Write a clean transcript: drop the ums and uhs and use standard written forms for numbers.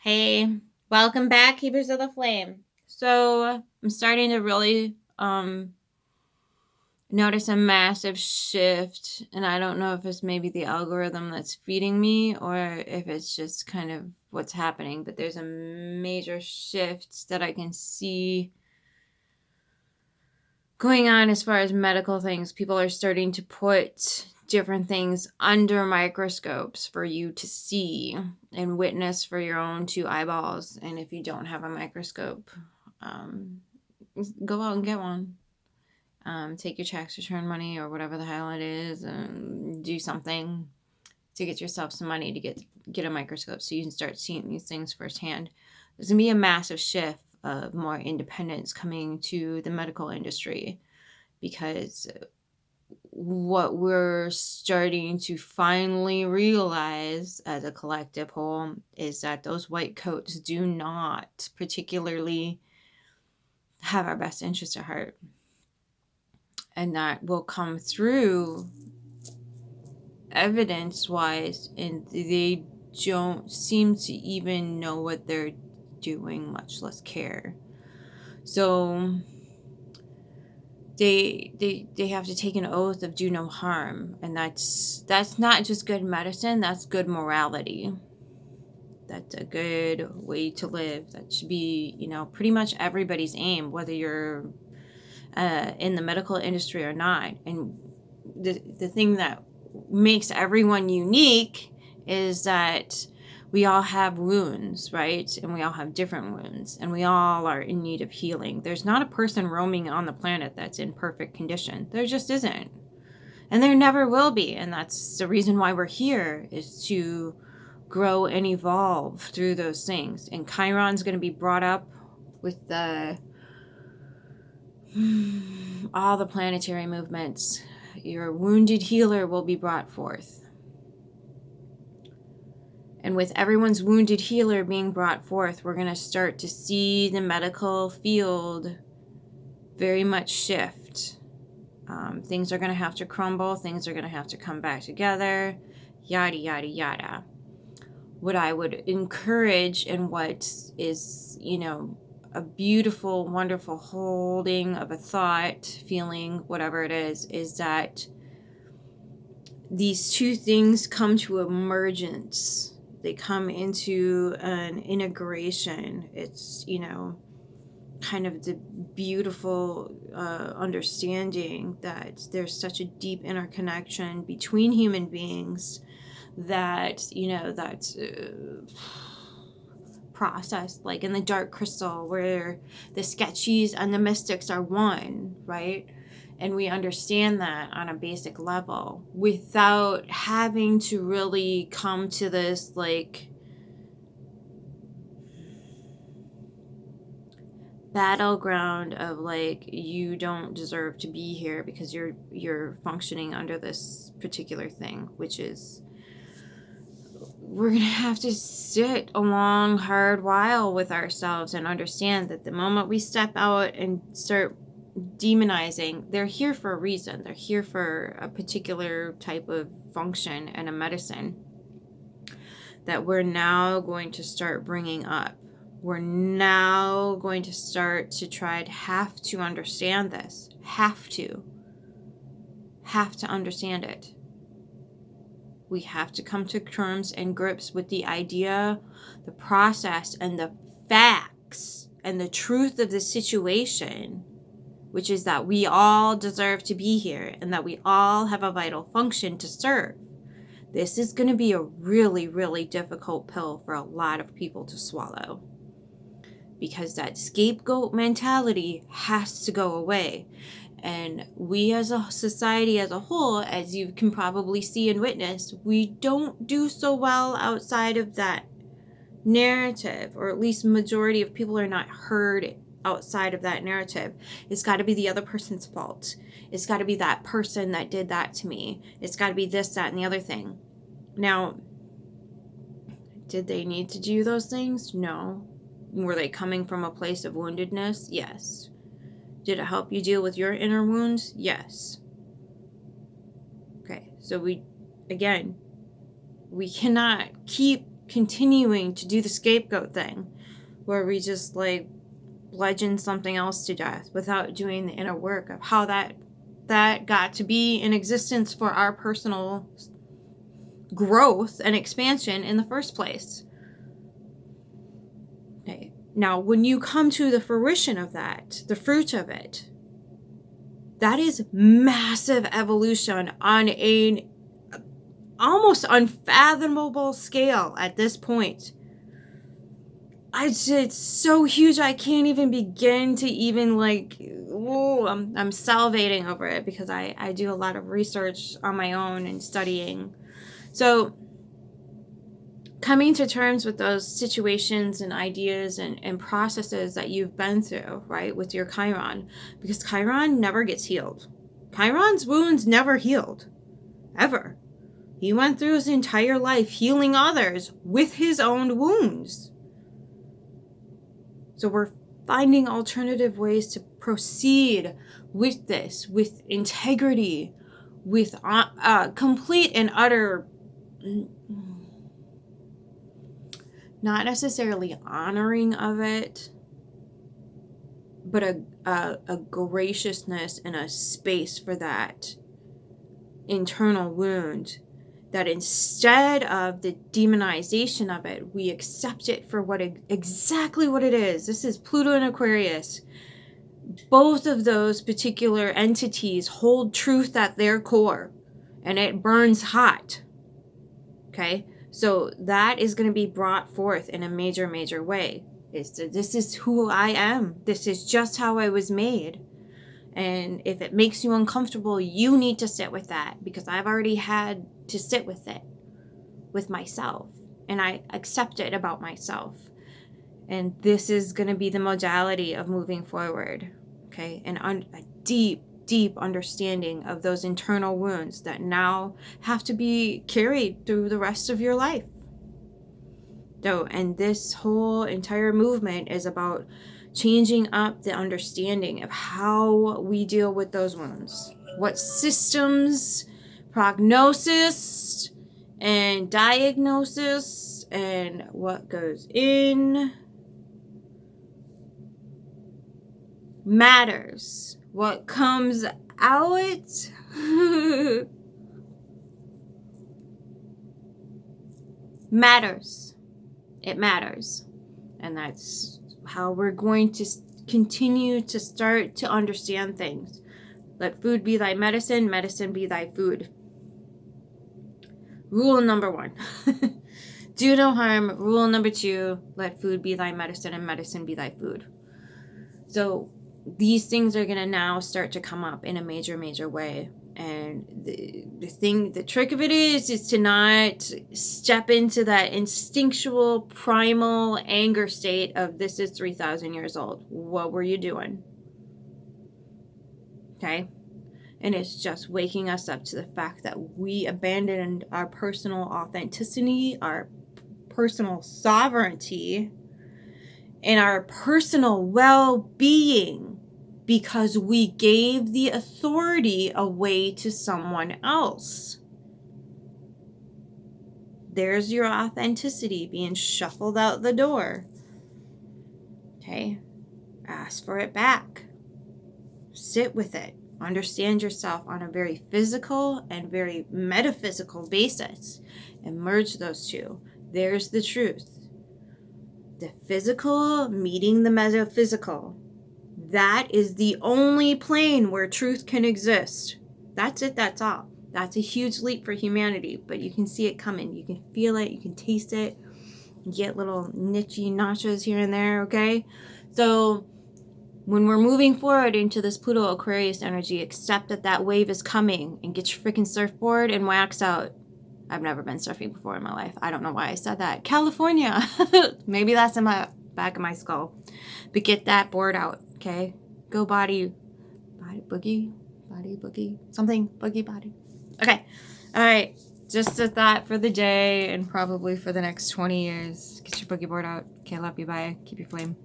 Hey, welcome back, Keepers of the Flame. So I'm starting to really notice a massive shift, and I don't know if it's maybe the algorithm that's feeding me or if it's just kind of what's happening, but there's a major shift that I can see going on as far as medical things. People are starting to put different things under microscopes for you to see and witness for your own two eyeballs. And if you don't have a microscope, go out and get one. Take your tax return money or whatever the hell it is and do something to get yourself some money to get a microscope so you can start seeing these things firsthand. There's going to be a massive shift of more independence coming to the medical industry, because what we're starting to finally realize as a collective whole is that those white coats do not particularly have our best interest at heart. And that will come through evidence-wise, and they don't seem to even know what they're doing, much less care. So they have to take an oath of do no harm, and that's not just good medicine, that's good morality. That's a good way to live. That should be, pretty much everybody's aim, whether you're in the medical industry or not. And the thing that makes everyone unique is that we all have wounds, right? And we all have different wounds, and we all are in need of healing. There's not a person roaming on the planet that's in perfect condition. There just isn't. And there never will be. And that's the reason why we're here, is to grow and evolve through those things. And Chirion's going to be brought up with all the planetary movements. Your wounded healer will be brought forth. And with everyone's wounded healer being brought forth, we're going to start to see the medical field very much shift. Things are going to have to crumble. Things are going to have to come back together. Yada, yada, yada. What I would encourage, and what is, a beautiful, wonderful holding of a thought, feeling, whatever it is that these two things come to emergence. They come into an integration. It's, kind of the beautiful understanding that there's such a deep interconnection between human beings that, that's processed, like in the dark crystal, where the sketchies and the mystics are one, right? And we understand that on a basic level without having to really come to this, like, battleground of, like, you don't deserve to be here because you're functioning under this particular thing, which is, we're going to have to sit a long, hard while with ourselves and understand that the moment we step out and start demonizing, they're here for a reason. They're here for a particular type of function and a medicine that we're now going to start bringing up. We're now going to start to try to have to understand this. Have to understand it. We have to come to terms and grips with the idea, the process, and the facts and the truth of the situation, which is that we all deserve to be here and that we all have a vital function to serve. This is going to be a really, really difficult pill for a lot of people to swallow, because that scapegoat mentality has to go away. And we as a society as a whole, as you can probably see and witness, we don't do so well outside of that narrative, or at least majority of people are not heard outside of that narrative. It's got to be the other person's fault. It's got to be that person that did that to me. It's got to be this, that, and the other thing. Now, did they need to do those things? No. Were they coming from a place of woundedness? Yes. Did it help you deal with your inner wounds? Yes. Okay, so we cannot keep continuing to do the scapegoat thing, where we just like bludgeon something else to death without doing the inner work of how that got to be in existence for our personal growth and expansion in the first place. Okay. Now, when you come to the fruition of that, the fruit of it, that is massive evolution on an almost unfathomable scale at this point. It's so huge, I can't even begin to even like, I'm salivating over it because I do a lot of research on my own and studying. So coming to terms with those situations and ideas and processes that you've been through, right, with your Chrion, because Chrion never gets healed. Chiron's wounds never healed, ever. He went through his entire life healing others with his own wounds. So we're finding alternative ways to proceed with this, with integrity, with complete and utter, not necessarily honoring of it, but a graciousness and a space for that internal wound, that instead of the demonization of it, we accept it for exactly what it is. This is Pluto and Aquarius. Both of those particular entities hold truth at their core, and it burns hot. Okay? So that is going to be brought forth in a major, major way. This is who I am. This is just how I was made. And if it makes you uncomfortable, you need to sit with that, because I've already had to sit with it, with myself. And I accept it about myself. And this is going to be the modality of moving forward. Okay? And a deep, deep understanding of those internal wounds that now have to be carried through the rest of your life. So, and this whole entire movement is about changing up the understanding of how we deal with those wounds. What systems, prognosis, and diagnosis, and what goes in matters. What comes out matters. It matters. And that's how we're going to continue to start to understand things. Let food be thy medicine, medicine be thy food. Rule number 1. Do no harm. Rule number 2. Let food be thy medicine and medicine be thy food. So these things are going to now start to come up in a major, major way. And the trick of it is to not step into that instinctual, primal anger state of this is 3,000 years old. What were you doing? Okay? And it's just waking us up to the fact that we abandoned our personal authenticity, our personal sovereignty, and our personal well-being, because we gave the authority away to someone else. There's your authenticity being shuffled out the door. Okay? Ask for it back. Sit with it. Understand yourself on a very physical and very metaphysical basis, and merge those two. There's the truth. The physical meeting the metaphysical. That is the only plane where truth can exist. That's it, that's all. That's a huge leap for humanity, but you can see it coming. You can feel it, you can taste it. You get little niche-y notches here and there, okay? So when we're moving forward into this Pluto Aquarius energy, accept that wave is coming, and get your freaking surfboard and wax out. I've never been surfing before in my life. I don't know why I said that. California. Maybe that's in my back of my skull. But get that board out, okay? Go body boogie, something, boogie body. Okay. All right. Just a thought for the day and probably for the next 20 years. Get your boogie board out. Okay, love you. Bye. Keep your flame.